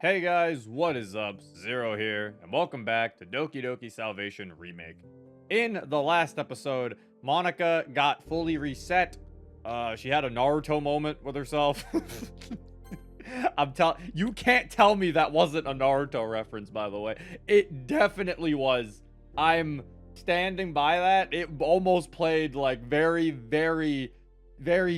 Hey guys, what is up? Zero here, and welcome back to Doki Doki Salvation Remake. In the last episode, Monica got fully reset. She had a Naruto moment with herself. You can't tell me that wasn't a Naruto reference, by the way. It definitely was. I'm standing by that. It almost played like very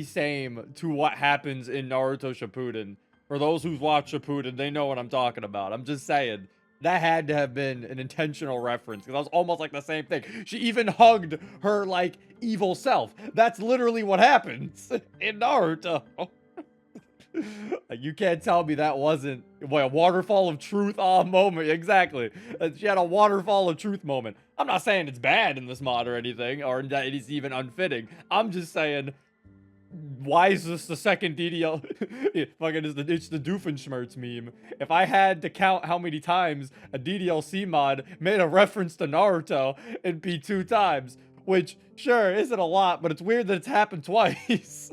same to what happens in Naruto Shippuden. For those who've watched Shippuden, they know what I'm talking about. I'm just saying. That had to have been an intentional reference, because that was almost like the same thing. She even hugged her, like, evil self. That's literally what happens in Naruto. You can't tell me that wasn't a waterfall of truth moment. Exactly. She had a waterfall of truth moment. I'm not saying it's bad in this mod or anything, or that it is even unfitting. I'm just saying, why is this the second DDL? It's the Doofenshmirtz meme. If I had to count how many times a DDLC mod made a reference to Naruto, it'd be 2 times. Which, sure, isn't a lot, but it's weird that it's happened twice.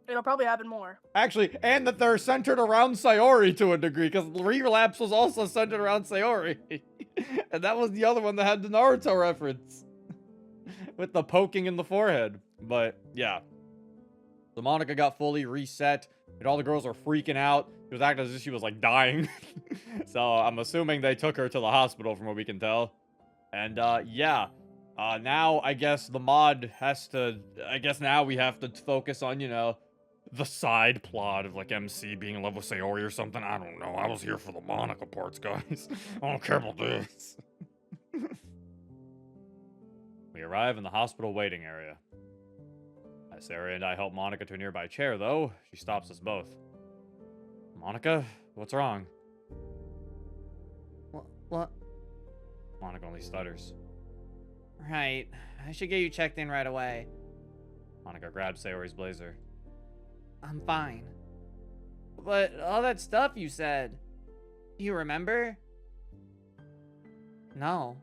It'll probably happen more. Actually, and that they're centered around Sayori to a degree, because Relapse was also centered around Sayori. And that was the other one that had the Naruto reference. With the poking in the forehead. But, yeah. So Monica got fully reset, and all the girls were freaking out. She was acting as if she was, like, dying. So, I'm assuming they took her to the hospital, from what we can tell. And, yeah. Now, I guess the mod has to... I guess now we have to focus on, you know, the side plot of, like, MC being in love with Sayori or something. I don't know. I was here for the Monica parts, guys. I don't care about this. We arrive in the hospital waiting area. As Sarah and I help Monica to a nearby chair, though, she stops us both. Monica, what's wrong? What? Monica only stutters. Right. I should get you checked in right away. Monica grabs Sayori's blazer. I'm fine. But all that stuff you said, do you remember? No.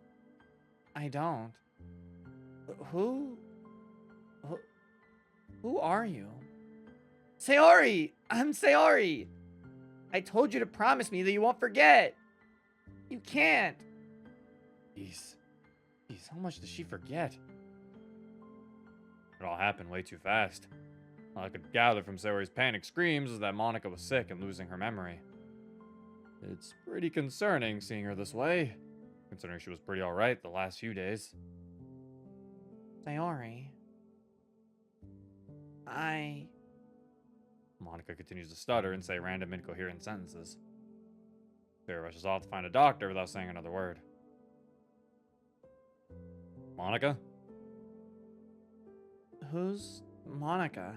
I don't. Who? Who are you? Sayori! I'm Sayori! I told you to promise me that you won't forget! You can't! Jeez, how much does she forget? It all happened way too fast. All I could gather from Sayori's panic screams is that Monica was sick and losing her memory. It's pretty concerning seeing her this way, considering she was pretty alright the last few days. Sayori... Monica continues to stutter and say random incoherent sentences. Sarah rushes off to find a doctor without saying another word. Monica? Who's Monica?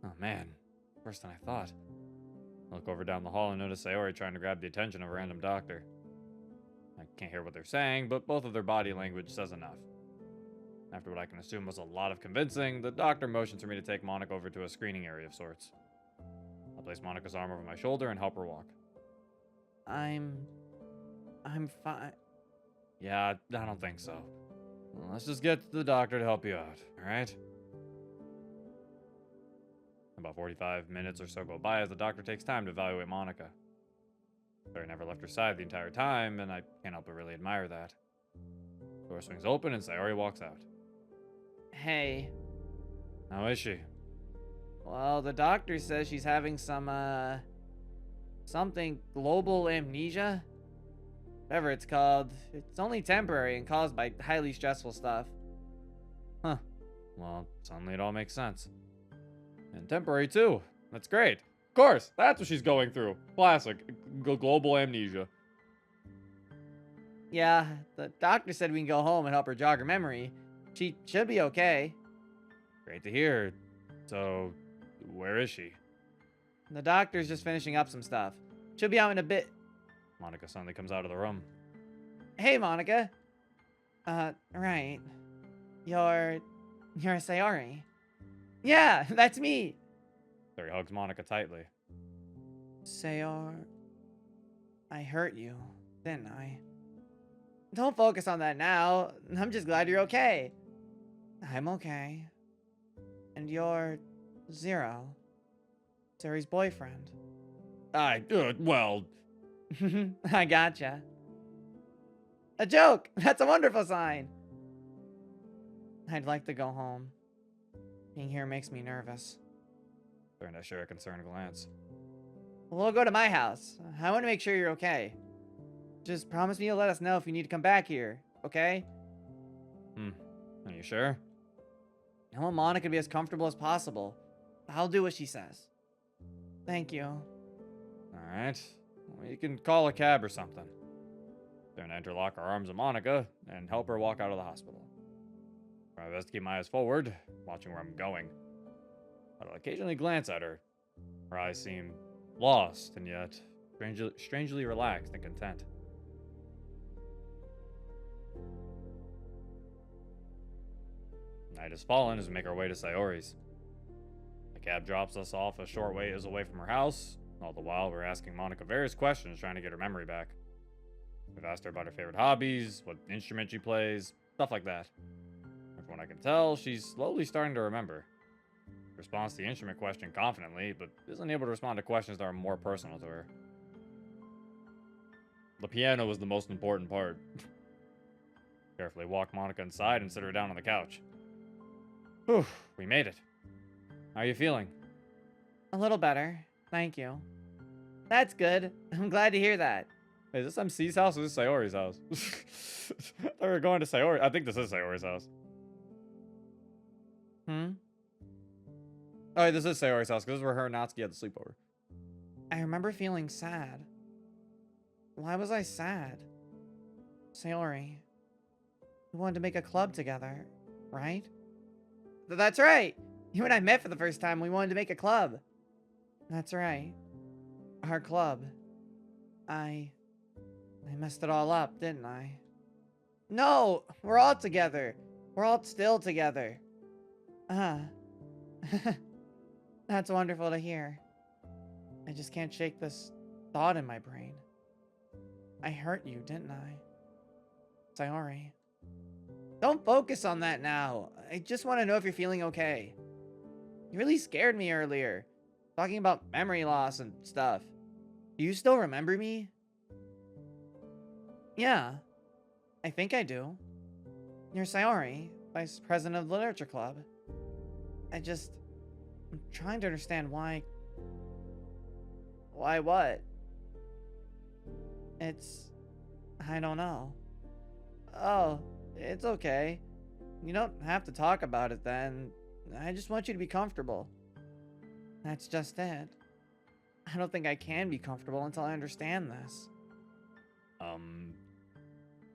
Oh man, worse than I thought. I look over down the hall and notice Sayori trying to grab the attention of a random doctor. I can't hear what they're saying, but both of their body language says enough. After what I can assume was a lot of convincing, the doctor motions for me to take Monica over to a screening area of sorts. I place Monica's arm over my shoulder and help her walk. I'm fine. Yeah, I don't think so. Well, let's just get the doctor to help you out, alright? About 45 minutes or so go by as the doctor takes time to evaluate Monica. Sarah never left her side the entire time, and I can't help but really admire that. The door swings open and Sayori walks out. Hey. How is she? Well, the doctor says she's having some, something global amnesia? Whatever it's called. It's only temporary and caused by highly stressful stuff. Huh. Well, suddenly it all makes sense. And temporary, too. That's great. Of course, that's what she's going through. Classic. Global amnesia. Yeah, the doctor said we can go home and help her jog her memory. She should be okay. Great to hear. So, where is she? The doctor's just finishing up some stuff. She'll be out in a bit. Monica suddenly comes out of the room. Hey, Monica. Right. You're Sayori. Yeah, that's me. Sarah hugs Monica tightly. Sayori, I hurt you, didn't I? Don't focus on that now. I'm just glad you're okay. I'm okay. And you're Zero. Sari's boyfriend. Well, I gotcha. A joke! That's a wonderful sign! I'd like to go home. Being here makes me nervous. turned to share a concerned glance. We'll go to my house. I want to make sure you're okay. Just promise me you'll let us know if you need to come back here, okay? Are you sure? I want Monica to be as comfortable as possible. I'll do what she says. Thank you. Alright. Well, you can call a cab or something. Then interlock our arms of Monica and help her walk out of the hospital. Try my best to keep my eyes forward, watching where I'm going. I'll occasionally glance at her. Her eyes seem lost and yet strangely relaxed and content. Night has fallen as we make our way to Sayori's. The cab drops us off a short ways away from her house. All the while, we're asking Monica various questions trying to get her memory back. We've asked her about her favorite hobbies, what instrument she plays, stuff like that. From what I can tell, she's slowly starting to remember. Responds to the instrument question confidently, but isn't able to respond to questions that are more personal to her. The piano was the most important part. Carefully walk Monica inside and sit her down on the couch. Whew, we made it. How are you feeling? A little better. Thank you. That's good. I'm glad to hear that. Hey, is this MC's house or is this Sayori's house? I thought we were going to Sayori. I think this is Sayori's house. Oh, this is Sayori's house, because this is where her and Natsuki had the sleepover. I remember feeling sad. Why was I sad? Sayori, we wanted to make a club together, right? That's right! You and I met for the first time. We wanted to make a club. That's right. Our club. I messed it all up, didn't I? No! We're all together. We're all still together. That's wonderful to hear. I just can't shake this thought in my brain. I hurt you, didn't I? Sayori. Don't focus on that now. I just want to know if you're feeling okay. You really scared me earlier. Talking about memory loss and stuff. Do you still remember me? Yeah. I think I do. You're Sayori, Vice President of the Literature Club. I'm trying to understand why... Why what? I don't know. Oh, it's okay. You don't have to talk about it then. I just want you to be comfortable. That's just it. I don't think I can be comfortable until I understand this. Can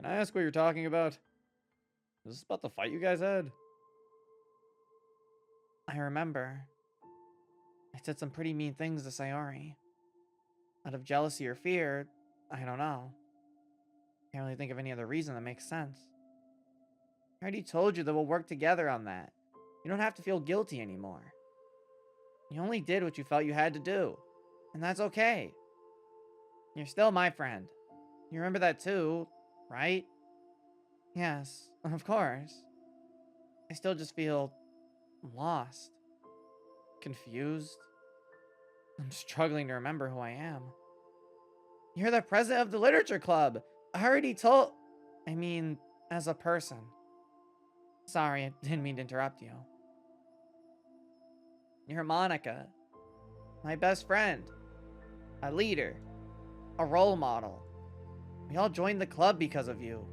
I ask what you're talking about? Is this about the fight you guys had? I remember. I said some pretty mean things to Sayori. Out of jealousy or fear, I don't know. Can't really think of any other reason that makes sense. I already told you that we'll work together on that. You don't have to feel guilty anymore. You only did what you felt you had to do. And that's okay. You're still my friend. You remember that too, right? Yes, of course. I still just feel lost. Confused. I'm struggling to remember who I am. You're the president of the literature club. I already told... I mean, as a person. Sorry, I didn't mean to interrupt you. You're Monica. My best friend. A leader. A role model. We all joined the club because of you.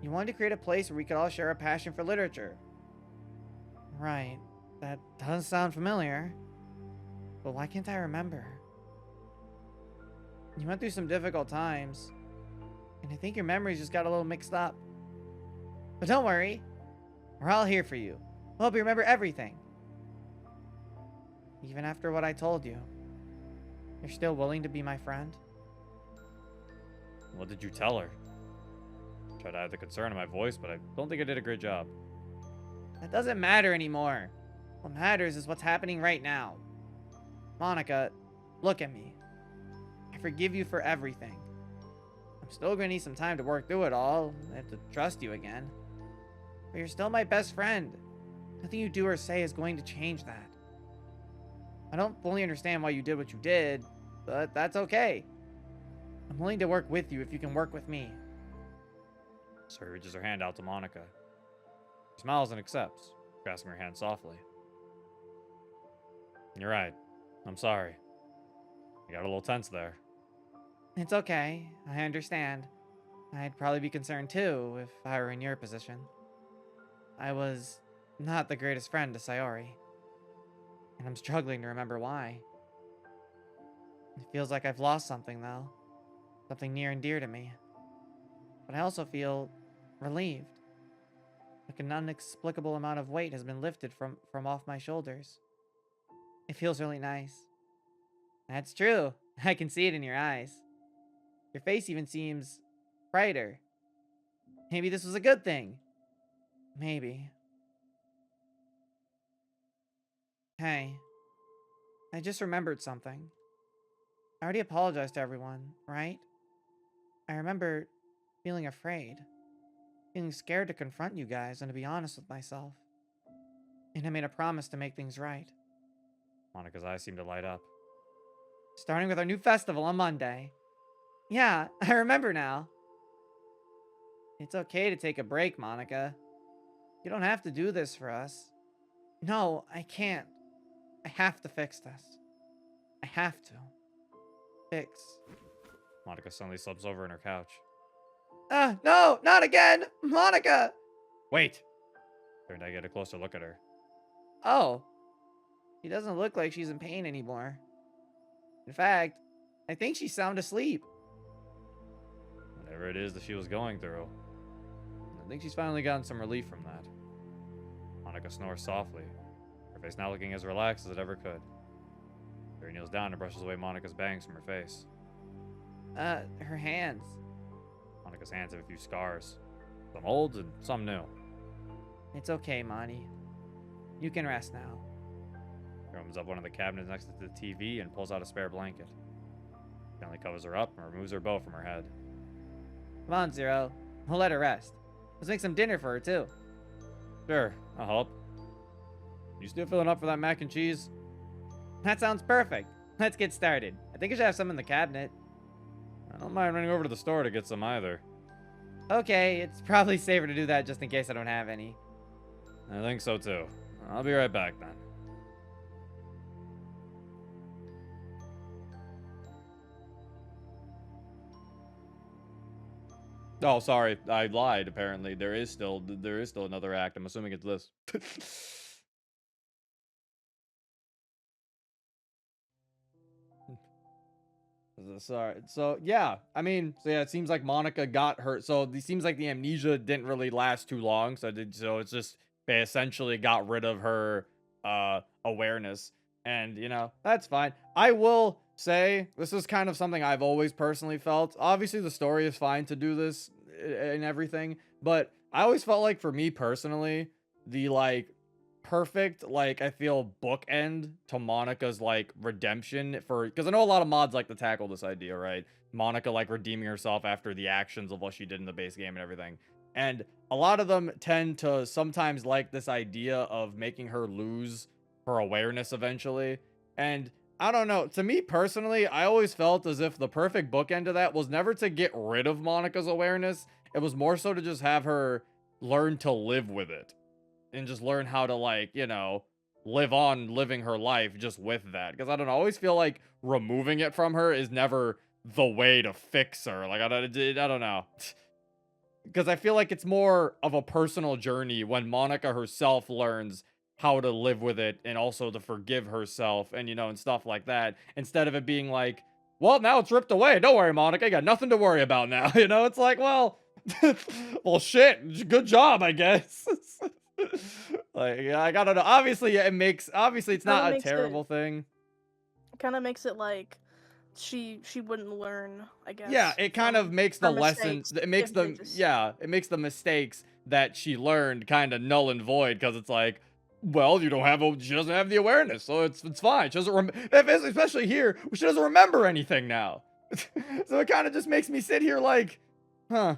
You wanted to create a place where we could all share a passion for literature. Right. That does sound familiar. But why can't I remember? You went through some difficult times. And I think your memories just got a little mixed up. But don't worry. We're all here for you. We'll help you remember everything. Even after what I told you. You're still willing to be my friend? What did you tell her? Tried to hide the concern in my voice, but I don't think I did a great job. That doesn't matter anymore. What matters is what's happening right now. Monica, look at me. I forgive you for everything. I'm still gonna need some time to work through it all. I have to trust you again. But you're still my best friend. Nothing you do or say is going to change that. I don't fully understand why you did what you did, but that's okay. I'm willing to work with you if you can work with me. Sari reaches her hand out to Monica. She smiles and accepts, grasping her hand softly. You're right. I'm sorry. I got a little tense there. It's okay. I understand. I'd probably be concerned too if I were in your position. I was not the greatest friend to Sayori. And I'm struggling to remember why. It feels like I've lost something though. Something near and dear to me. But I also feel relieved. Like an inexplicable amount of weight has been lifted from off my shoulders. It feels really nice. That's true. I can see it in your eyes. Your face even seems brighter. Maybe this was a good thing. Maybe. Hey, I just remembered something. I already apologized to everyone, right? I remember feeling afraid. Feeling scared to confront you guys and to be honest with myself. And I made a promise to make things right. Monica's eyes seem to light up. Starting with our new festival on Monday. Yeah, I remember now. It's okay to take a break, Monica. You don't have to do this for us. No, I can't. I have to fix this. I have to. Fix. Monica suddenly slumps over in her couch. No, not again! Monica! Wait! Turned to get a closer look at her. Oh. She doesn't look like she's in pain anymore. In fact, I think she's sound asleep. Whatever it is that she was going through, I think she's finally gotten some relief from that. Monica snores softly, her face now looking as relaxed as it ever could. Barry kneels down and brushes away Monica's bangs from her face. Her hands. Monica's hands have a few scars, some old and some new. It's okay, Monty. You can rest now. She opens up one of the cabinets next to the TV and pulls out a spare blanket. Gently covers her up and removes her bow from her head. Come on, Zero. We'll let her rest. Let's make some dinner for her, too. Sure, I'll help. You still feeling up for that mac and cheese? That sounds perfect. Let's get started. I think I should have some in the cabinet. I don't mind running over to the store to get some either. Okay, it's probably safer to do that just in case I don't have any. I think so too. I'll be right back then. Oh, sorry. I lied, apparently. There is still another act. I'm assuming it's this. Sorry. So, yeah. I mean, so yeah, it seems like Monica got hurt. So, it seems like the amnesia didn't really last too long. So, it's just they essentially got rid of her awareness. And, you know, that's fine. I will say this is kind of something I've always personally felt. Obviously, the story is fine to do this and everything, but I always felt like for me personally, the like perfect, like, I feel bookend to Monica's like redemption because I know a lot of mods like to tackle this idea, right? Monica like redeeming herself after the actions of what she did in the base game and everything. And a lot of them tend to sometimes like this idea of making her lose her awareness eventually. And I don't know, to me personally, I always felt as if the perfect bookend to that was never to get rid of Monica's awareness. It was more so to just have her learn to live with it and just learn how to, like, you know, live on living her life just with that. Because I don't know, I always feel like removing it from her is never the way to fix her. Like, I don't know. Because I feel like it's more of a personal journey when Monica herself learns how to live with it and also to forgive herself and, you know, and stuff like that, instead of it being like, well, now it's ripped away. Don't worry, Monica. You got nothing to worry about now. You know, it's like, well, well, shit. Good job, I guess. Like, I gotta know. Obviously, it's not a terrible thing. It kind of makes it like she wouldn't learn, I guess. Yeah, it kind of makes the mistakes, lessons. It makes them. Yeah, it makes the mistakes that she learned kind of null and void because it's like, well, she doesn't have the awareness, so it's fine. She doesn't especially here, she doesn't remember anything now. So it kind of just makes me sit here like, huh.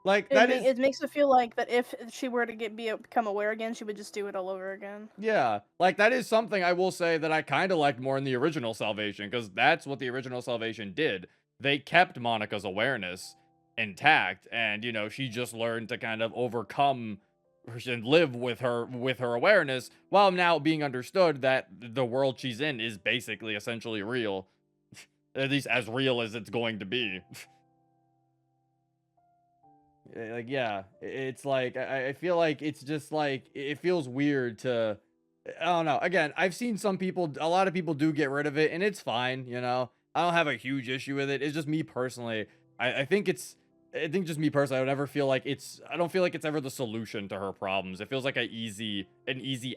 Like, that is... It makes it feel like that if she were to become aware again, she would just do it all over again. Yeah, like, that is something I will say that I kind of liked more in the original Salvation, because that's what the original Salvation did. They kept Monica's awareness intact, and, you know, she just learned to kind of overcome and live with her awareness, while now being understood that the world she's in is basically essentially real. At least as real as it's going to be. Like, yeah, it's like, I feel like it's just like, it feels weird to, I don't know. Again, I've seen a lot of people do get rid of it, and it's fine, you know? I don't have a huge issue with it. It's just me personally. I think just me personally, I would never feel like I don't feel like it's ever the solution to her problems. It feels like an easy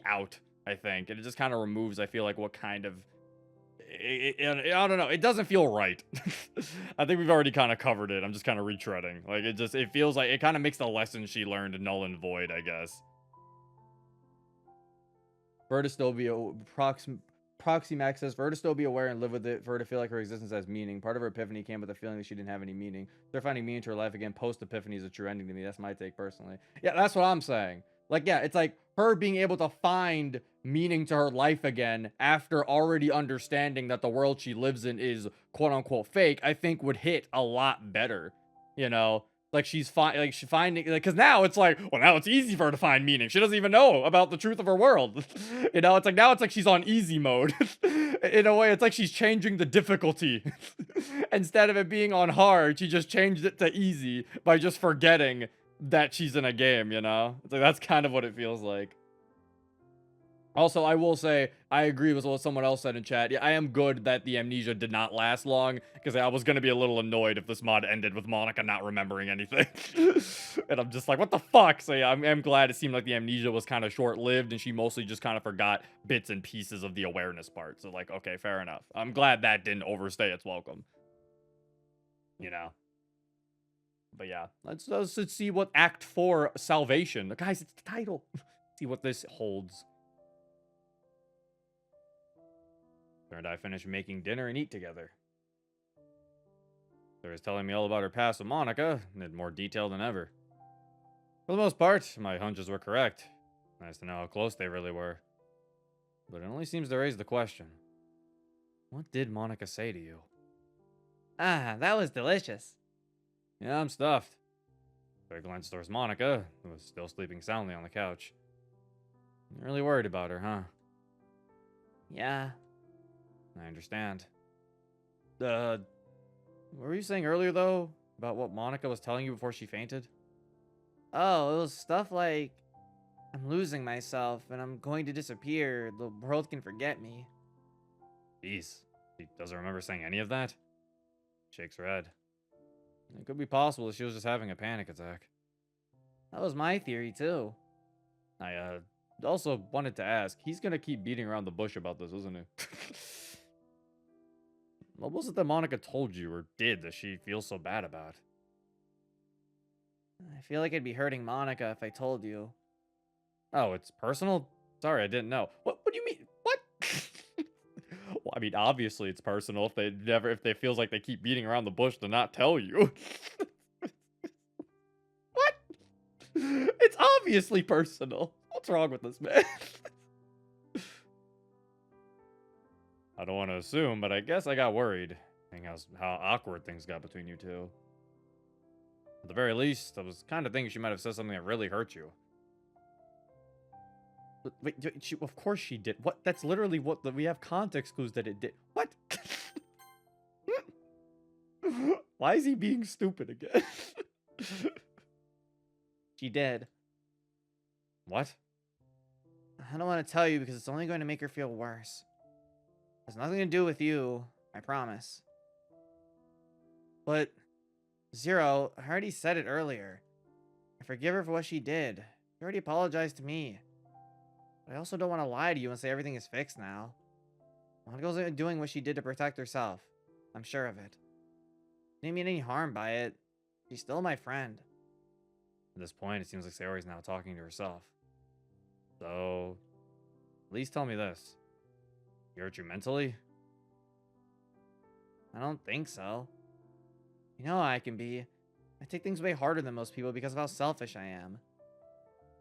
out, I think. And it just kind of removes, I feel like, what kind of, I don't know. It doesn't feel right. I think we've already kind of covered it. I'm just kind of retreading. Like, it feels like it kind of makes the lesson she learned null and void, I guess. For her to still be Proxy Max says, for her to still be aware and live with it, for her to feel like her existence has meaning. Part of her epiphany came with the feeling that she didn't have any meaning. They're finding meaning to her life again post-epiphany is a true ending to me. That's my take personally. Yeah, that's what I'm saying. Like, yeah, it's like her being able to find meaning to her life again after already understanding that the world she lives in is quote-unquote fake, I think would hit a lot better, you know? Like, she's finding, like, because now it's like, well, now it's easy for her to find meaning. She doesn't even know about the truth of her world. You know, it's like, now it's like she's on easy mode. In a way, it's like she's changing the difficulty. Instead of it being on hard, she just changed it to easy by just forgetting that she's in a game, you know? It's like, that's kind of what it feels like. Also, I will say, I agree with what someone else said in chat. Yeah, I am good that the amnesia did not last long, because I was going to be a little annoyed if this mod ended with Monica not remembering anything. And I'm just like, what the fuck? So yeah, I'm glad it seemed like the amnesia was kind of short-lived, and she mostly just kind of forgot bits and pieces of the awareness part. So like, okay, fair enough. I'm glad that didn't overstay its welcome. You know? But yeah, let's see what Act 4 Salvation. Guys, it's the title. See what this holds. Her and I finished making dinner and eat together. Sarah was telling me all about her past with Monica, in more detail than ever. For the most part, my hunches were correct. Nice to know how close they really were. But it only seems to raise the question. What did Monica say to you? Ah, that was delicious. Yeah, I'm stuffed. I glanced towards Monica, who was still sleeping soundly on the couch. You're really worried about her, huh? Yeah. I understand. What were you saying earlier, though? About what Monica was telling you before she fainted? Oh, it was stuff like, I'm losing myself and I'm going to disappear. The world can forget me. Jeez. She doesn't remember saying any of that? Shakes her head. It could be possible that she was just having a panic attack. That was my theory, too. I, also wanted to ask, he's gonna keep beating around the bush about this, isn't he? What was it that Monica told you or did that she feels so bad about? I feel like I'd be hurting Monica if I told you. Oh, it's personal? Sorry, I didn't know. What do you mean? What? Well, I mean, obviously it's personal if they feels like they keep beating around the bush to not tell you. What? It's obviously personal. What's wrong with this man? I don't want to assume, but I guess I got worried, seeing how awkward things got between you two. At the very least, I was kind of thinking she might have said something that really hurt you. But wait, of course she did. What? That's literally what we have context clues that it did. What? Why is he being stupid again? She did. What? I don't want to tell you because it's only going to make her feel worse. It has nothing to do with you, I promise. But, Zero, I already said it earlier. I forgive her for what she did. She already apologized to me. But I also don't want to lie to you and say everything is fixed now. Monica's doing what she did to protect herself. I'm sure of it. She didn't mean any harm by it. She's still my friend. At this point, it seems like Sayori's now talking to herself. So, at least tell me this. He hurt you mentally? I don't think so. You know how I can be. I take things way harder than most people because of how selfish I am.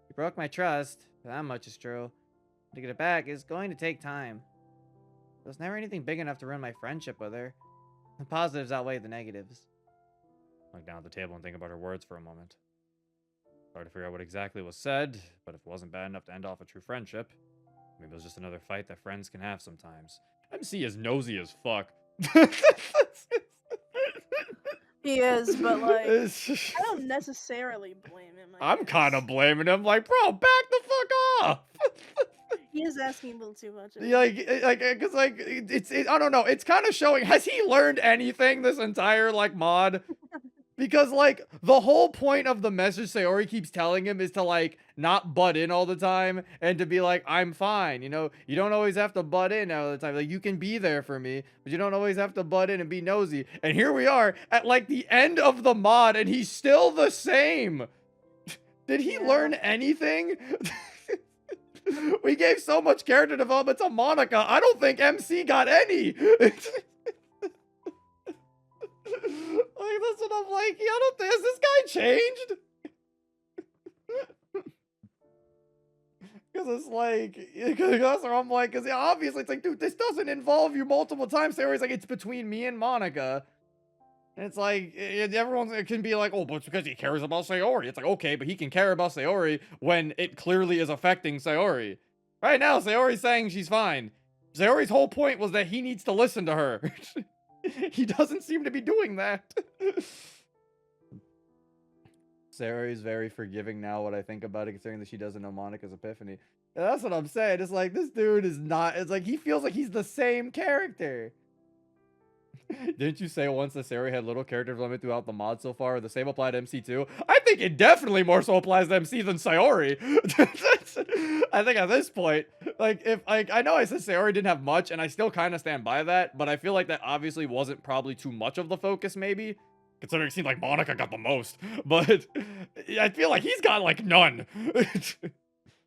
You broke my trust, that much is true. To get it back is going to take time. There's never anything big enough to ruin my friendship with her. The positives outweigh the negatives. Look down at the table and think about her words for a moment. Hard to figure out what exactly was said, but if it wasn't bad enough to end off a true friendship, maybe it was just another fight that friends can have sometimes. MC is nosy as fuck. He is, but like, It's- I don't necessarily blame him. I'm kind of blaming him, like, bro, back the fuck off. He is asking a little too much. Cause I don't know. It's kind of showing. Has he learned anything this entire like mod? Because like the whole point of the message Sayori keeps telling him is to like not butt in all the time and to be like, I'm fine. You know, you don't always have to butt in all the time. Like you can be there for me, but you don't always have to butt in and be nosy. And here we are at like the end of the mod and he's still the same. Did he learn anything? We gave so much character development to Monica. I don't think MC got any. Like that's what I'm like. I don't think has this guy changed? Because it's like, that's where I'm like, because obviously it's like, dude, this doesn't involve you multiple times. Sayori's like, it's between me and Monica. And it's like, everyone can be like, oh, but it's because he cares about Sayori. It's like, okay, but he can care about Sayori when it clearly is affecting Sayori. Right now, Sayori's saying she's fine. Sayori's whole point was that he needs to listen to her. He doesn't seem to be doing that. Sayori's very forgiving now, what I think about it, considering that she doesn't know Monica's epiphany. And that's what I'm saying. It's like, this dude is not, it's like, he feels like he's the same character. Didn't you say once that Sayori had little character development throughout the mod so far? The same applied to MC too? I think it definitely more so applies to MC than Sayori. I think at this point, like, if I know I said Sayori didn't have much, and I still kind of stand by that, but I feel like that obviously wasn't probably too much of the focus, maybe. Considering it seemed like Monica got the most. But I feel like he's got, like, none.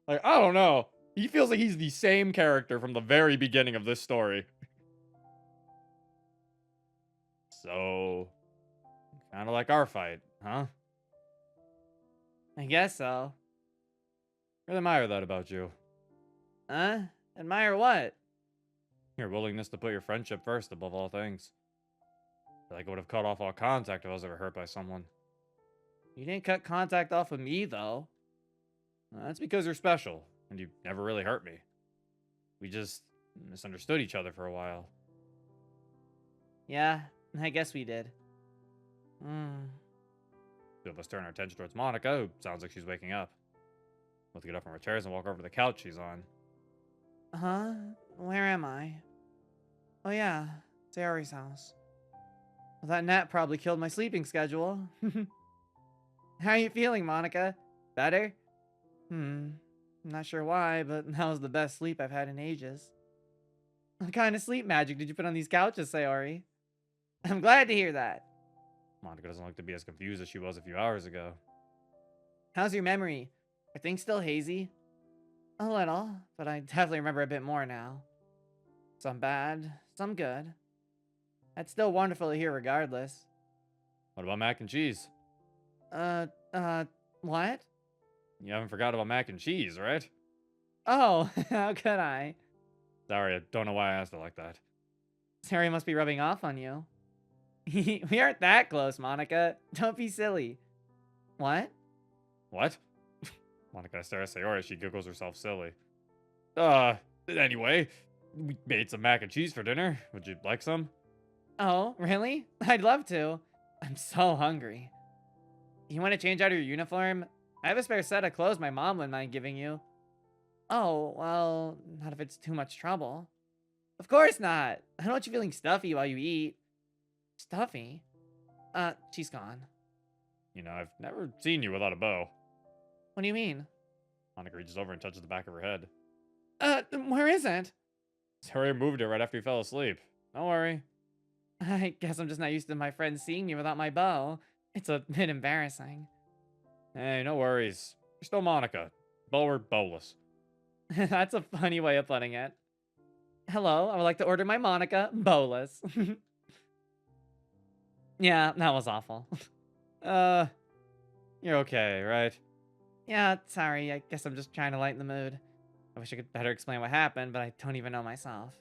Like, I don't know. He feels like he's the same character from the very beginning of this story. So, kind of like our fight, huh? I guess so. I really admire that about you. Huh? Admire what? Your willingness to put your friendship first above all things. I feel like I would have cut off all contact if I was ever hurt by someone. You didn't cut contact off with me, though. That's because you're special, and you never really hurt me. We just misunderstood each other for a while. Yeah, I guess we did. Two of us turn our attention towards Monica, who sounds like she's waking up. Let's get up from our chairs and walk over to the couch she's on. Huh? Where am I? Oh yeah, Sayori's house. Well, that nap probably killed my sleeping schedule. How are you feeling, Monica? Better? I'm not sure why, but that was the best sleep I've had in ages. What kind of sleep magic did you put on these couches, Sayori? I'm glad to hear that. Monica doesn't look to be as confused as she was a few hours ago. How's your memory? Are things still hazy? A little, but I definitely remember a bit more now. Some bad, some good. That's still wonderful to hear regardless. What about mac and cheese? What? You haven't forgot about mac and cheese, right? Oh, how could I? Sorry, I don't know why I asked it like that. Sayori must be rubbing off on you. We aren't that close, Monica. Don't be silly. What? What? Monica stares at Sayori as she giggles herself silly. Anyway, we made some mac and cheese for dinner. Would you like some? Oh, really? I'd love to. I'm so hungry. You want to change out of your uniform? I have a spare set of clothes my mom wouldn't mind giving you. Oh, well, not if it's too much trouble. Of course not. I don't want you feeling stuffy while you eat. Stuffy? She's gone. You know, I've never seen you without a bow. What do you mean? Monica reaches over and touches the back of her head. Where is it? Sayori moved it right after you fell asleep. Don't worry. I guess I'm just not used to my friends seeing me without my bow. It's a bit embarrassing. Hey, no worries. You're still Monica. Bow or bowless. That's a funny way of putting it. Hello, I would like to order my Monica bowless. Yeah, that was awful. You're okay, right? Yeah, sorry, I guess I'm just trying to lighten the mood. I wish I could better explain what happened, but I don't even know myself.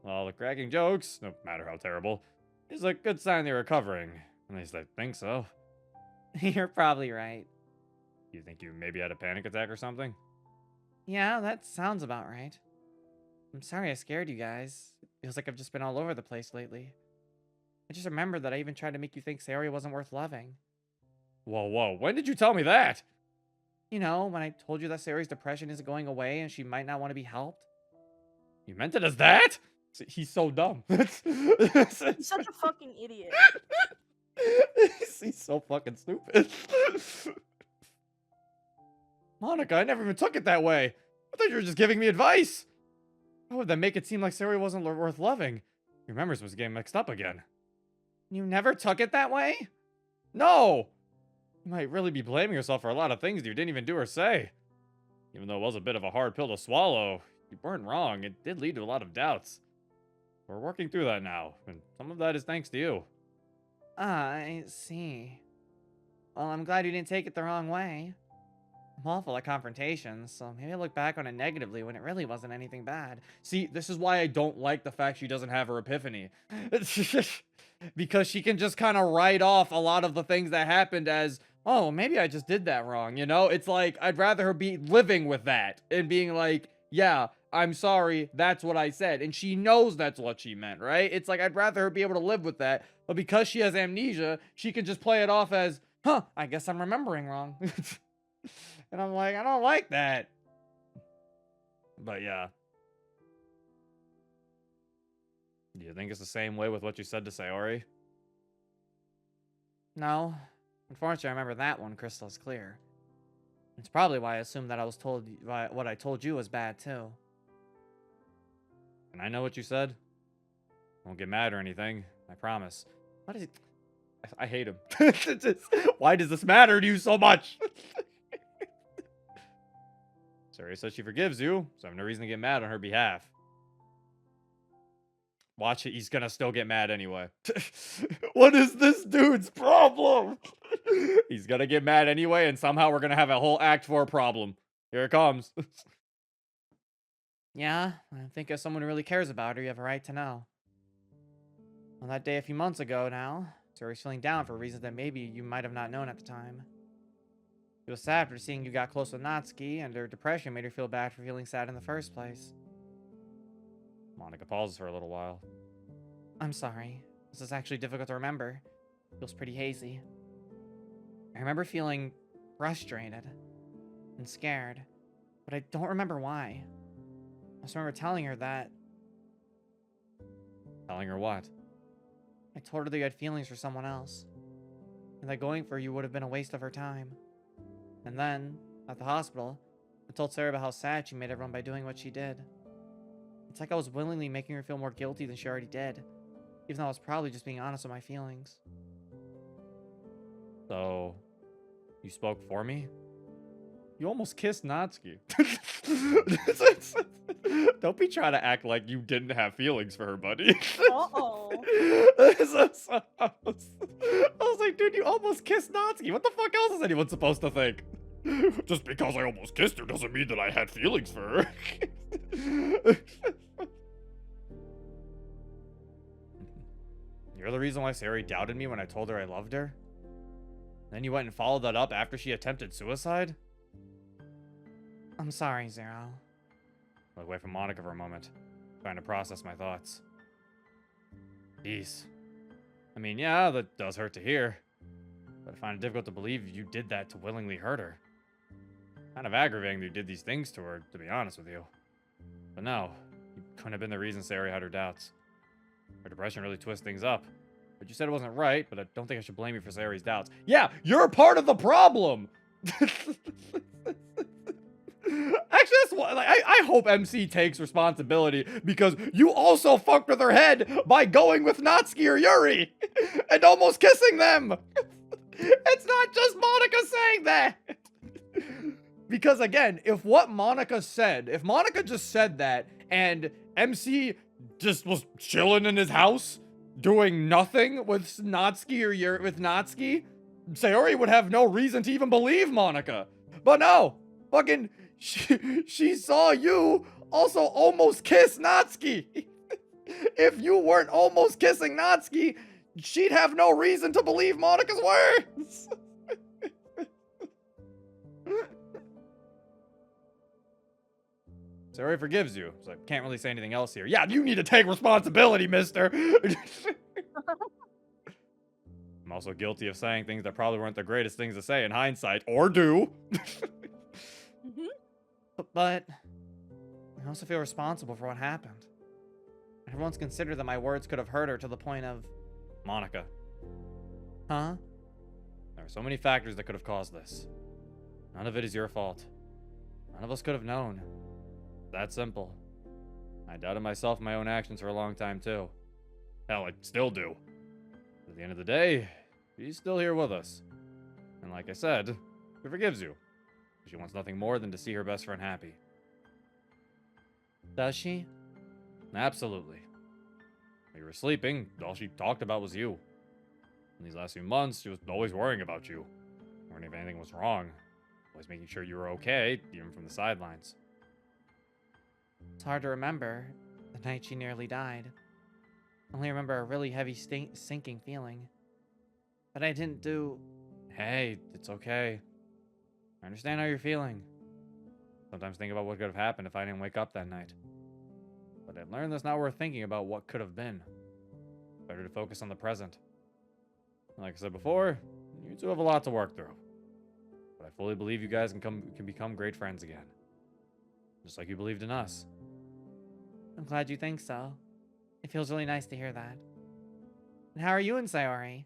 Well, the cracking jokes, no matter how terrible, is a good sign they're recovering. At least I think so. You're probably right. You think you maybe had a panic attack or something? Yeah, that sounds about right. I'm sorry I scared you guys. It feels like I've just been all over the place lately. I just remembered that I even tried to make you think Sayori wasn't worth loving. Whoa, when did you tell me that? You know, when I told you that Sayori's depression isn't going away and she might not want to be helped? You meant it as that? He's so dumb. He's such a fucking idiot. He's so fucking stupid. Monica, I never even took it that way. I thought you were just giving me advice. How would that make it seem like Sayori wasn't worth loving? Your memories was getting mixed up again. You never took it that way? No! You might really be blaming yourself for a lot of things you didn't even do or say. Even though it was a bit of a hard pill to swallow, you weren't wrong. It did lead to a lot of doubts. We're working through that now, and some of that is thanks to you. Ah, I see. Well, I'm glad you didn't take it the wrong way. I'm awful at confrontations, so maybe I look back on it negatively when it really wasn't anything bad. See, this is why I don't like the fact she doesn't have her epiphany. Because she can just kind of write off a lot of the things that happened as, oh, maybe I just did that wrong, you know? It's like, I'd rather her be living with that and being like, yeah, I'm sorry, that's what I said. And she knows that's what she meant, right? It's like, I'd rather her be able to live with that. But because she has amnesia, she can just play it off as, huh, I guess I'm remembering wrong. And I'm like, I don't like that. But yeah. Do you think it's the same way with what you said to Sayori? No. Unfortunately, I remember that one crystal clear. It's probably why I assumed that I was told what I told you was bad, too. And I know what you said. I won't get mad or anything. I promise. What is it? I hate him. Why does this matter to you so much? Sayori says she forgives you, so I have no reason to get mad on her behalf. Watch it, he's gonna still get mad anyway. What is this dude's problem? He's gonna get mad anyway, and somehow we're gonna have a whole Act 4 problem. Here it comes. Yeah, I think as someone who really cares about her, you have a right to know. On that day a few months ago now, Sayori's feeling down for reasons that maybe you might have not known at the time. She was sad after seeing you got close with Natsuki, and her depression made her feel bad for feeling sad in the first place. Monica pauses for a little while. I'm sorry. This is actually difficult to remember. It feels pretty hazy. I remember feeling frustrated and scared, but I don't remember why. I just remember telling her that. Telling her what? I told her that you had feelings for someone else, and that going for you would have been a waste of her time. And then, at the hospital, I told Sarah about how sad she made everyone by doing what she did. It's like I was willingly making her feel more guilty than she already did, even though I was probably just being honest with my feelings. So, you spoke for me? You almost kissed Natsuki. Don't be trying to act like you didn't have feelings for her, buddy. Uh-oh. I was like, dude, you almost kissed Natsuki. What the fuck else is anyone supposed to think? Just because I almost kissed her doesn't mean that I had feelings for her. You're the reason why Sayori doubted me when I told her I loved her? Then you went and followed that up after she attempted suicide? I'm sorry, Zero. Look away from Monica for a moment, trying to process my thoughts. Jeez. I mean, yeah, that does hurt to hear. But I find it difficult to believe you did that to willingly hurt her. Kind of aggravating that you did these things to her, to be honest with you. But no, you couldn't have been the reason Sayori had her doubts. Her depression really twists things up. But you said it wasn't right, but I don't think I should blame you for Sayori's doubts. Yeah, you're part of the problem! Actually, that's what, like, I hope MC takes responsibility, because you also fucked with her head by going with Natsuki or Yuri and almost kissing them. It's not just Monica saying that. Because again, if Monica just said that and MC just was chilling in his house doing nothing with Natsuki or Yuri, Sayori would have no reason to even believe Monica. But no, fucking, she saw you also almost kiss Natsuki. If you weren't almost kissing Natsuki, she'd have no reason to believe Monica's words. Sayori forgives you. So I can't really say anything else here. Yeah, you need to take responsibility, mister. I'm also guilty of saying things that probably weren't the greatest things to say in hindsight, or do. But I also feel responsible for what happened. Everyone's considered that my words could have hurt her to the point of... Monica, Huh? there are so many factors that could have caused this. None of it is your fault. None of us could have known. That simple. I doubted myself and my own actions for a long time, too. Hell, I still do. At the end of the day, she's still here with us. And like I said, she forgives you. She wants nothing more than to see her best friend happy. Does she? Absolutely. When you were sleeping, all she talked about was you. In these last few months, she was always worrying about you. Wondering if anything was wrong. Always making sure you were okay, even from the sidelines. It's hard to remember the night she nearly died. I only remember a really heavy sinking feeling. But I didn't do... Hey, it's okay. I understand how you're feeling. Sometimes think about what could have happened if I didn't wake up that night. But I learned that's not worth thinking about what could have been. Better to focus on the present. Like I said before, you two have a lot to work through. But I fully believe you guys can become great friends again. Just like you believed in us. I'm glad you think so. It feels really nice to hear that. And how are you and Sayori?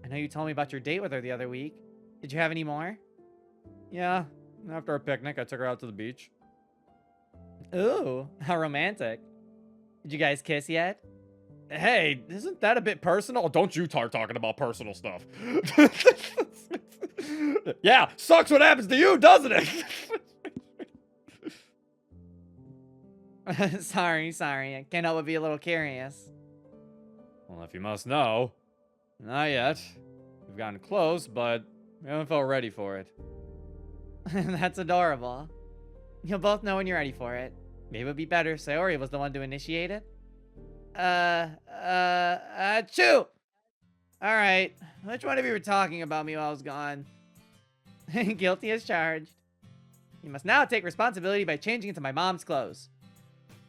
I know you told me about your date with her the other week. Did you have any more? Yeah, after our picnic, I took her out to the beach. Ooh, how romantic. Did you guys kiss yet? Hey, isn't that a bit personal? Don't you start talking about personal stuff. Yeah, sucks what happens to you, doesn't it? Sorry. I can't help but be a little curious. Well, if you must know, not yet. We've gotten close, but we haven't felt ready for it. That's adorable. You'll both know when you're ready for it. Maybe it would be better if Sayori was the one to initiate it. Chew! Alright, which one of you were talking about me while I was gone? Guilty as charged. You must now take responsibility by changing into my mom's clothes.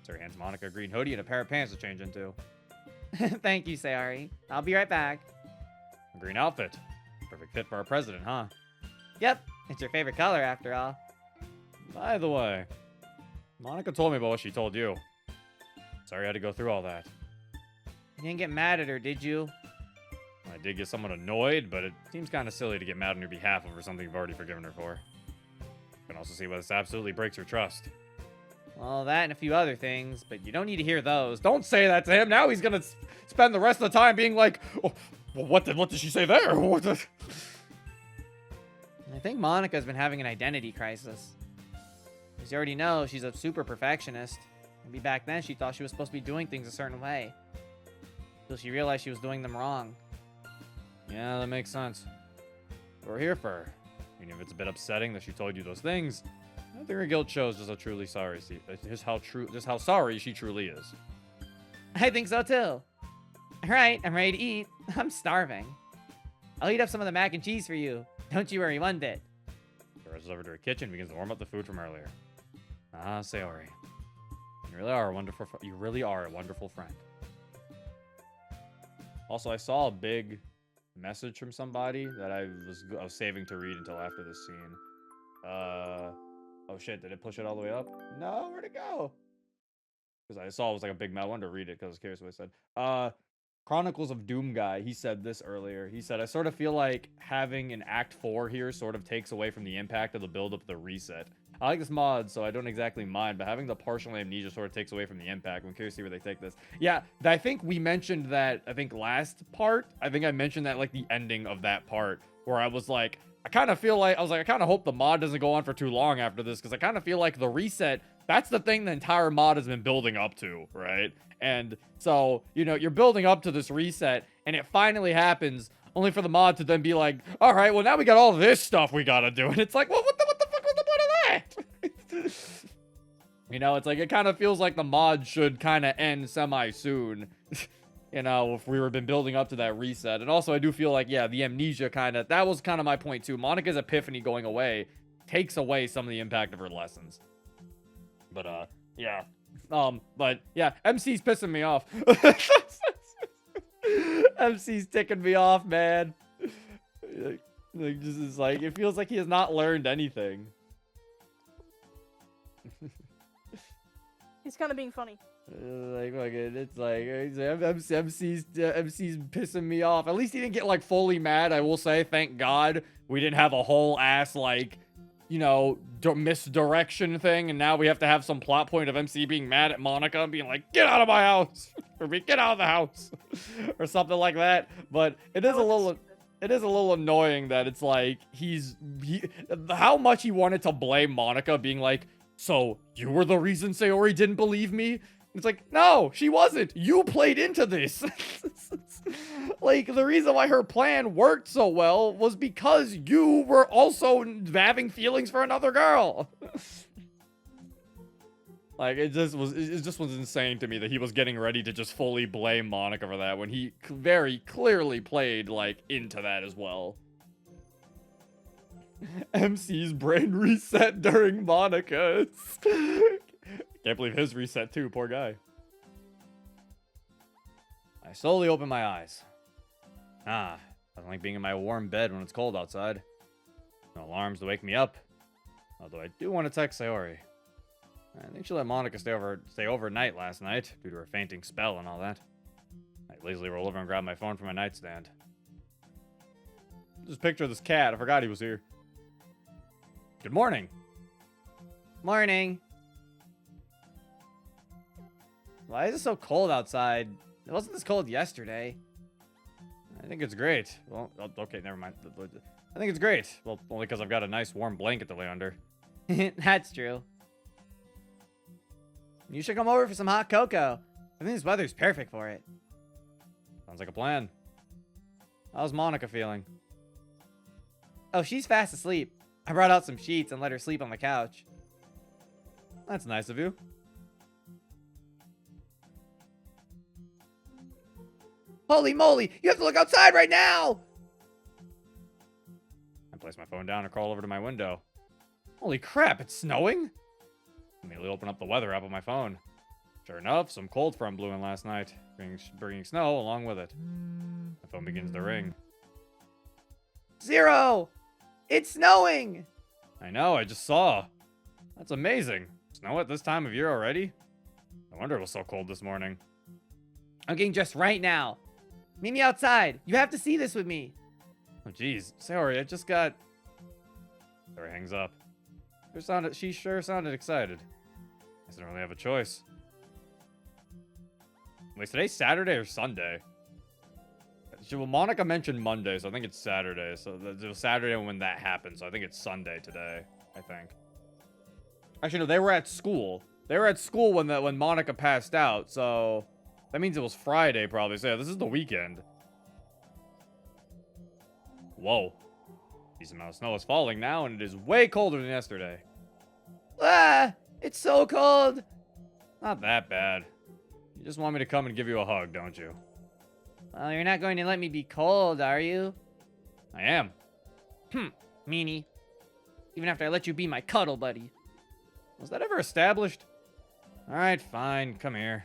So he hands Monica a green hoodie and a pair of pants to change into. Thank you, Sayori. I'll be right back. A green outfit. Perfect fit for our president, huh? Yep, it's your favorite color after all. By the way, Monica told me about what she told you. Sorry I had to go through all that. You didn't get mad at her, did you? I did get somewhat annoyed, but it seems kind of silly to get mad on your behalf over something you've already forgiven her for. You can also see why this absolutely breaks her trust. Well, that and a few other things, but you don't need to hear those. Don't say that to him. Now he's gonna spend the rest of the time being like, oh, well, what did she say there? What the... I think Monica's been having an identity crisis. As you already know, she's a super perfectionist. Maybe back then she thought she was supposed to be doing things a certain way. Until she realized she was doing them wrong. Yeah, that makes sense. We're here for her. Even if it's a bit upsetting that she told you those things, I think her guilt shows just how sorry she truly is. I think so too. Alright, I'm ready to eat. I'm starving. I'll heat up some of the mac and cheese for you. Don't you worry one bit. She rushes over to her kitchen and begins to warm up the food from earlier. Ah, Sayori. You really are a wonderful friend. Also, I saw a big message from somebody that I was saving to read until after this scene. Oh shit, did it push it all the way up? No, where'd it go? Because I saw it was like a big mouth. I wanted to read it because I was curious what it said. Chronicles of Doom guy, he said this earlier. He said, I sort of feel like having an Act 4 here sort of takes away from the impact of the build-up of the reset. I like this mod, so I don't exactly mind, but having the partial amnesia sort of takes away from the impact. I'm curious to see where they take this. Yeah, I think we mentioned that, last part. I think I mentioned that, like, the ending of that part, where I was like, I kind of hope the mod doesn't go on for too long after this, because I kind of feel like the reset, that's the thing the entire mod has been building up to, right? And so, you know, you're building up to this reset, and it finally happens only for the mod to then be like, all right, well, now we got all this stuff we gotta do. And it's like, well, what the fuck was the point of that? You know, it's like, it kind of feels like the mod should kind of end semi-soon. You know, if we were been building up to that reset. And also, I do feel like, yeah, the amnesia that was kind of my point too. Monica's epiphany going away takes away some of the impact of her lessons. But, yeah. But, yeah, MC's pissing me off. MC's ticking me off, man. Just is like, it feels like he has not learned anything. He's kind of being funny. It's like MC's pissing me off. At least he didn't get like fully mad. I will say, thank God we didn't have a whole ass like, you know, misdirection thing, and now we have to have some plot point of MC being mad at Monica and being like, "Get out of my house," or "Get out of the house," or something like that. But it is a little annoying that it's like how much he wanted to blame Monica, being like, "So you were the reason Sayori didn't believe me?" It's like, no, she wasn't. You played into this. Like, the reason why her plan worked so well was because you were also having feelings for another girl. Like, it just was insane to me that he was getting ready to just fully blame Monica for that when he very clearly played, like, into that as well. MC's brain reset during Monica's. Can't believe his reset too, poor guy. I slowly open my eyes. I don't like being in my warm bed when it's cold outside. No alarms to wake me up. Although I do want to text Sayori. I think she let Monica stay overnight last night due to her fainting spell and all that. I lazily roll over and grab my phone from my nightstand. Just picture this cat. I forgot he was here. Good morning. Morning. Why is it so cold outside? It wasn't this cold yesterday. I think it's great. Well, okay, never mind. I think it's great. Well, only because I've got a nice warm blanket to lay under. That's true. You should come over for some hot cocoa. I think this weather's perfect for it. Sounds like a plan. How's Monica feeling? Oh, she's fast asleep. I brought out some sheets and let her sleep on the couch. That's nice of you. Holy moly, you have to look outside right now! I place my phone down and crawl over to my window. Holy crap, it's snowing? Immediately open up the weather app on my phone. Sure enough, some cold front blew in last night, bringing snow along with it. My phone begins to ring. 0! It's snowing! I know, I just saw. That's amazing. Snow at this time of year already? No wonder it was so cold this morning. I'm getting dressed right now. Meet me outside. You have to see this with me. Oh, jeez. Sorry, I just got... Sarah hangs up. She sure sounded excited. I didn't really have a choice. Wait, today's Saturday or Sunday? Well, Monica mentioned Monday, so I think it's Saturday. So it was Saturday when that happened, so I think it's Sunday today, I think. Actually, no, they were at school. They were at school when Monica passed out, so... That means it was Friday, probably. So yeah, this is the weekend. Whoa. Decent amount of snow is falling now, and it is way colder than yesterday. Ah! It's so cold! Not that bad. You just want me to come and give you a hug, don't you? Well, you're not going to let me be cold, are you? I am. Meanie. Even after I let you be my cuddle buddy. Was that ever established? Alright, fine. Come here.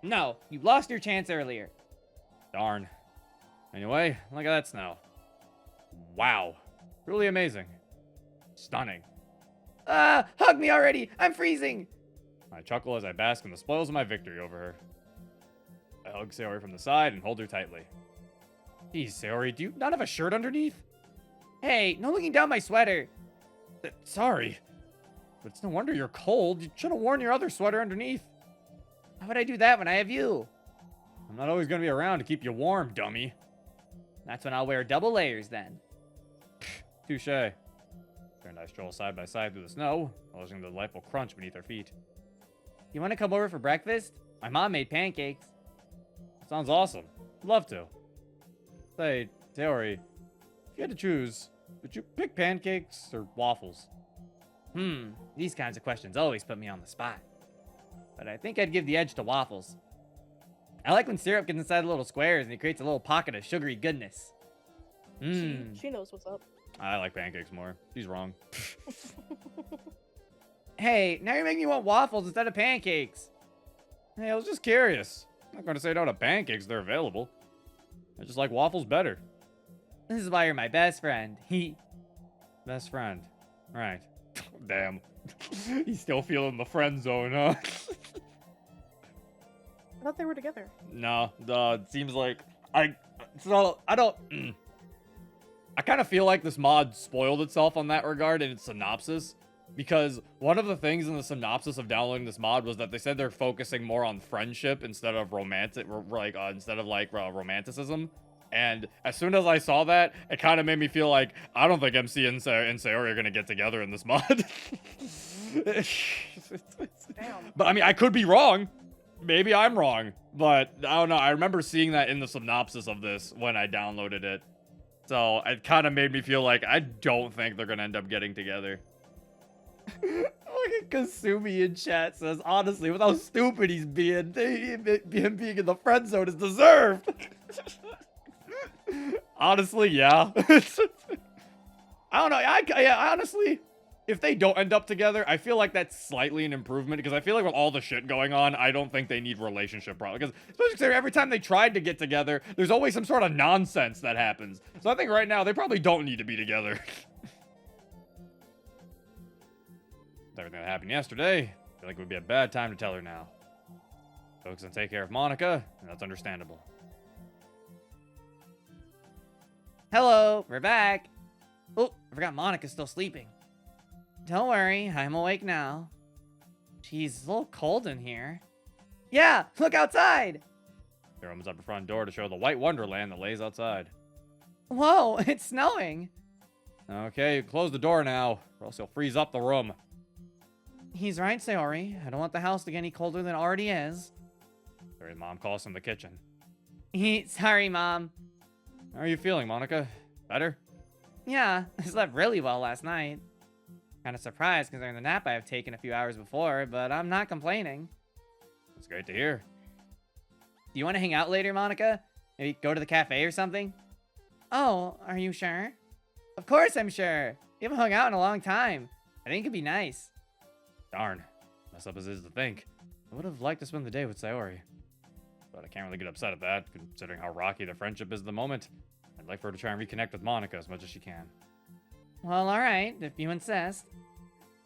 No, you lost your chance earlier. Darn. Anyway, look at that snow. Wow. Really amazing. Stunning. Hug me already! I'm freezing! I chuckle as I bask in the spoils of my victory over her. I hug Sayori from the side and hold her tightly. Geez, Sayori, do you not have a shirt underneath? Hey, no looking down my sweater. Sorry. But it's no wonder you're cold. You should have worn your other sweater underneath. How would I do that when I have you? I'm not always going to be around to keep you warm, dummy. That's when I'll wear double layers then. Touche. Sarah and I stroll side by side through the snow, listening to the delightful crunch beneath our feet. You want to come over for breakfast? My mom made pancakes. Sounds awesome. Love to. Say, Sayori, if you had to choose, would you pick pancakes or waffles? These kinds of questions always put me on the spot. But I think I'd give the edge to waffles. I like when syrup gets inside the little squares and it creates a little pocket of sugary goodness. She knows what's up. I like pancakes more. She's wrong. Hey, now you're making me want waffles instead of pancakes. Hey, I was just curious. I'm not going to say no to pancakes, they're available. I just like waffles better. This is why you're my best friend. Best friend. Right. Damn. He's still feeling the friend zone, huh? I thought they were together. No, it seems like I kind of feel like this mod spoiled itself on that regard in its synopsis, because one of the things in the synopsis of downloading this mod was that they said they're focusing more on friendship instead of romanticism. And as soon as I saw that, it kind of made me feel like I don't think MC and Sayori are gonna get together in this mod. Damn. But I mean, I could be wrong. Maybe I'm wrong, but I don't know. I remember seeing that in the synopsis of this when I downloaded it. So it kind of made me feel like I don't think they're gonna end up getting together. Look at Kasumi in chat says, honestly, with how stupid he's being, him being in the friend zone is deserved. Honestly, yeah. I don't know. Yeah, honestly, if they don't end up together, I feel like that's slightly an improvement, because I feel like with all the shit going on, I don't think they need relationship problems. Because especially every time they tried to get together, there's always some sort of nonsense that happens. So I think right now they probably don't need to be together. Everything that happened yesterday, I feel like it would be a bad time to tell her now. Focus on take care of Monica, and that's understandable. Hello, we're back. Oh, I forgot Monica's still sleeping. Don't worry, I'm awake now. Jeez, it's a little cold in here. Yeah, look outside! She opens up her front door to show the white wonderland that lays outside. Whoa, it's snowing. Okay, close the door now, or else you'll freeze up the room. He's right, Sayori. I don't want the house to get any colder than it already is. Sayori's mom calls from the kitchen. Sorry, Mom. How are you feeling, Monica? Better? Yeah, I slept really well last night. Kind of surprised considering the nap I have taken a few hours before, but I'm not complaining. That's great to hear. Do you want to hang out later, Monica? Maybe go to the cafe or something? Oh, are you sure? Of course I'm sure. We haven't hung out in a long time. I think it'd be nice. Darn. Mess up as is to think. I would have liked to spend the day with Sayori. But I can't really get upset at that, considering how rocky the friendship is at the moment. I'd like for her to try and reconnect with Monica as much as she can. Well, alright, if you insist.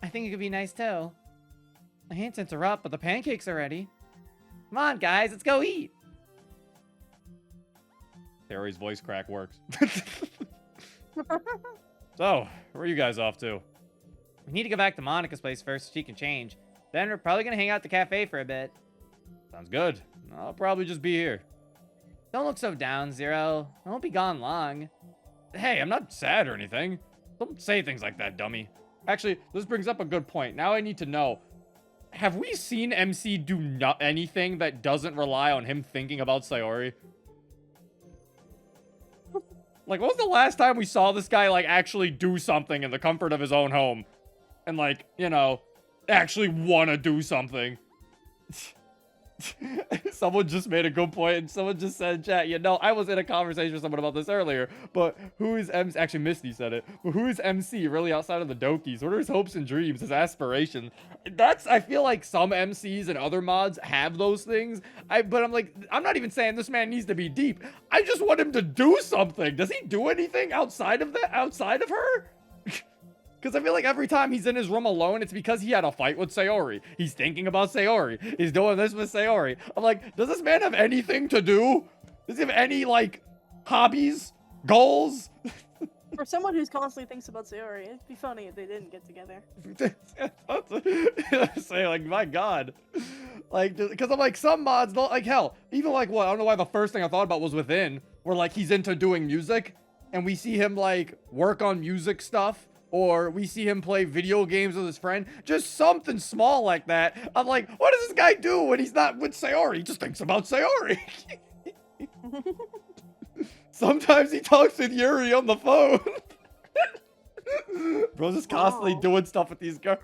I think it could be nice too. I hate to interrupt, but the pancakes are ready. Come on, guys, let's go eat. Sayori's voice crack works. So, where are you guys off to? We need to go back to Monica's place first so she can change. Then we're probably gonna hang out at the cafe for a bit. Sounds good. I'll probably just be here. Don't look so down, Zero. I won't be gone long. Hey, I'm not sad or anything. Don't say things like that, dummy. Actually, this brings up a good point. Now I need to know, have we seen MC do anything that doesn't rely on him thinking about Sayori? Like, when was the last time we saw this guy, like, actually do something in the comfort of his own home? And, like, you know, actually want to do something? Someone just made a good point, and someone just said in chat, you know, I was in a conversation with someone about this earlier, but who is MC? Actually, Misty said it. But who is MC really outside of the Dokis? What are his hopes and dreams, his aspirations? I feel like some MCs and other mods have those things. But I'm like, I'm not even saying this man needs to be deep. I just want him to do something. Does he do anything outside of that? Outside of her? Because I feel like every time he's in his room alone, it's because he had a fight with Sayori. He's thinking about Sayori. He's doing this with Sayori. I'm like, does this man have anything to do? Does he have any, like, hobbies? Goals? For someone who's constantly thinks about Sayori, it'd be funny if they didn't get together. Say, like, my God. Like, because I'm like, some mods don't, like, hell, even like, what, I don't know why the first thing I thought about was Within, where, like, he's into doing music, and we see him, like, work on music stuff. Or we see him play video games with his friend. Just something small like that. I'm like, what does this guy do when he's not with Sayori? He just thinks about Sayori. Sometimes he talks with Yuri on the phone. Bro's just constantly Wow. doing stuff with these girls.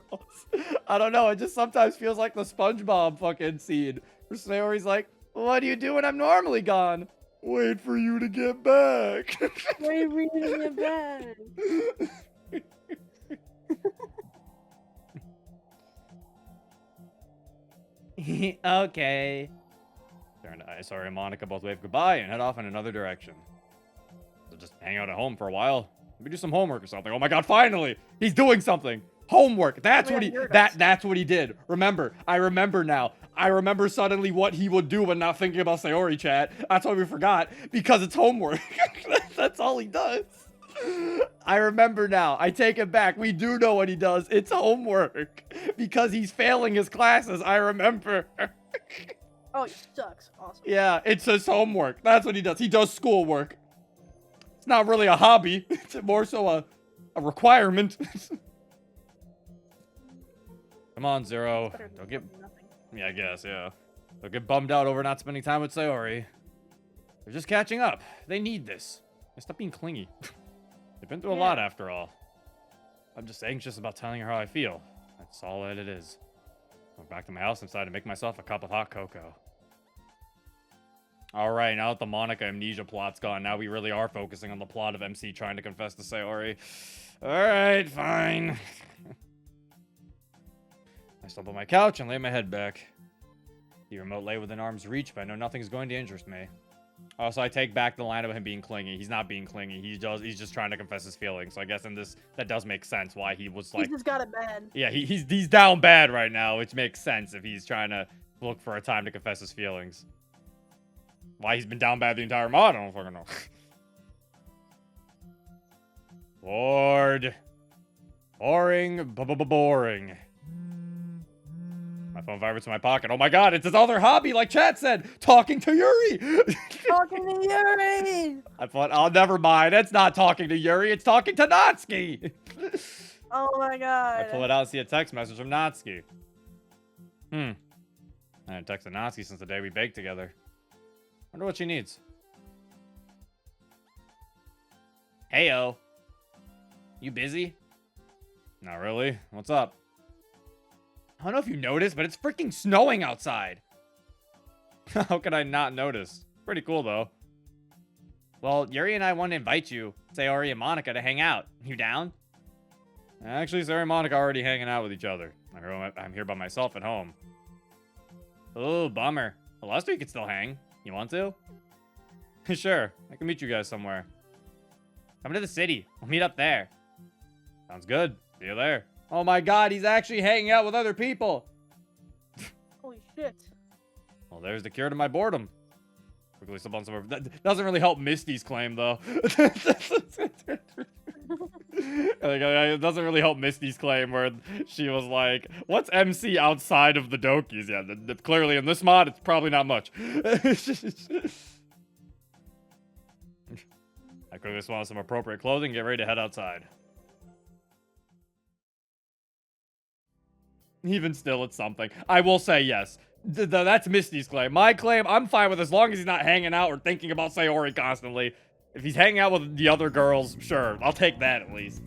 I don't know. It just sometimes feels like the SpongeBob fucking scene. Where Sayori's like, what do you do when I'm normally gone? Wait for you to get back. Wait, reading it back. Okay. Darn it, Sorry and Monica both wave goodbye and head off in another direction. So just hang out at home for a while. Maybe do some homework or something. Oh my god, finally! He's doing something! Homework! That's Oh, what yeah, he you're that's what he did. Remember. I remember now. I remember suddenly what he would do when not thinking about Sayori chat. That's why we forgot. Because it's homework. That's all he does. I remember now. I take it back. We do know what he does. It's homework. Because he's failing his classes. I remember. Oh, he sucks. Awesome. Yeah, it's his homework. That's what he does. He does schoolwork. It's not really a hobby. It's more so a requirement. Come on, Zero. Better than Don't get... nothing. Yeah, I guess, yeah. Don't get bummed out over not spending time with Sayori. They're just catching up. They need this. Stop being clingy. They've been through a lot after all. I'm just anxious about telling her how I feel. That's all that it is. Go back to my house and decide to make myself a cup of hot cocoa. Alright, now that the Monica amnesia plot's gone, now we really are focusing on the plot of MC trying to confess to Sayori. Alright, fine. I slump on my couch and lay my head back. The remote lay within arm's reach, but I know nothing's going to interest me. Also, I take back the line of him being clingy. He's not being clingy. He's just trying to confess his feelings. So I guess in this, that does make sense why he was like... He's just got it bad. Yeah, he's down bad right now, which makes sense if he's trying to look for a time to confess his feelings. Why he's been down bad the entire mod, I don't fucking know. Bored. Boring. Boring. My phone vibrates in my pocket. Oh my god, it's his other hobby, like chat said! Talking to Yuri! Talking to Yuri! I thought, oh, never mind. It's not talking to Yuri, it's talking to Natsuki! Oh my god. I pull it out and see a text message from Natsuki. I haven't texted Natsuki since the day we baked together. Wonder what she needs. Heyo. You busy? Not really. What's up? I don't know if you noticed, but it's freaking snowing outside. How could I not notice? Pretty cool, though. Well, Yuri and I want to invite you, Sayori and Monica, to hang out. You down? Actually, Sayori and Monica are already hanging out with each other. I'm here by myself at home. Oh, bummer. Well, last week we could still hang. You want to? Sure. I can meet you guys somewhere. Come to the city. We'll meet up there. Sounds good. See you there. Oh my god, he's actually hanging out with other people. Holy shit. Well, there's the cure to my boredom. Quickly slip on some... That doesn't really help Misty's claim, though. It doesn't really help Misty's claim where she was like, what's MC outside of the Dokis? Yeah, clearly in this mod, it's probably not much. I quickly swap on some appropriate clothing and get ready to head outside. Even still, it's something. I will say yes. That's Misty's claim. My claim, I'm fine with as long as he's not hanging out or thinking about Sayori constantly. If he's hanging out with the other girls, sure. I'll take that at least.